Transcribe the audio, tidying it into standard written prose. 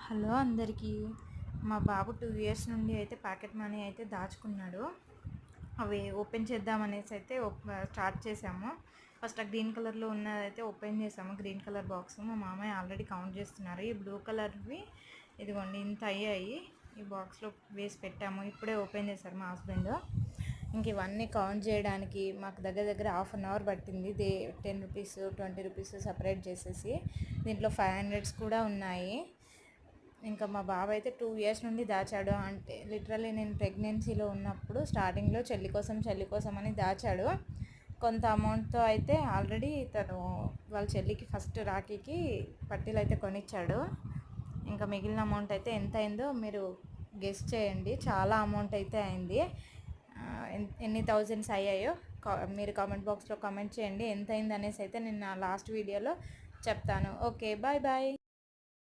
Hello అందరికీ. మా బాబు 2 years నుండి అయితే ప్యాకెట్ మనీ అయితే దాచుకున్నాడు. అవి ఓపెన్ చేద్దామనేసి అయితే స్టార్ట్ చేసాము. ఫస్ట్ ఆ గ్రీన్ కలర్లో ఉన్నదైతే ఓపెన్ చేసాము. గ్రీన్ కలర్ బాక్స్ మా మామయ్య ఆల్రెడీ కౌంట్ చేస్తున్నారు. ఈ బ్లూ కలర్వి ఇదిగోండి ఇంత అయ్యాయి. ఈ బాక్స్లో వేసి పెట్టాము. ఇప్పుడే ఓపెన్ చేశారు మా హస్బెండ్. ఇంక ఇవన్నీ కౌంట్ చేయడానికి మాకు దగ్గర ½ అన్ అవర్ పట్టింది. 10 రూపీస్ 20 రూపీస్ సపరేట్ చేసేసి. దీంట్లో 500s కూడా ఉన్నాయి. ఇంకా మా బాబు అయితే 2 ఇయర్స్ నుండి దాచాడు. అంటే లిటరల్లీ నేను ప్రెగ్నెన్సీలో ఉన్నప్పుడు స్టార్టింగ్లో చెల్లి కోసం అని దాచాడు. కొంత అమౌంట్తో అయితే ఆల్రెడీ తను వాళ్ళ చెల్లికి ఫస్ట్ రాఖీకి పట్టీలు అయితే కొనిచ్చాడు. ఇంకా మిగిలిన అమౌంట్ అయితే ఎంత అయిందో మీరు గెస్ చేయండి. చాలా అమౌంట్ అయితే అయింది. ఎన్ని థౌజండ్స్ అయ్యాయో మీరు కామెంట్ బాక్స్లో కామెంట్ చేయండి. ఎంత అయింది అనేసి అయితే నేను నా లాస్ట్ వీడియోలో చెప్తాను. Okay, bye bye.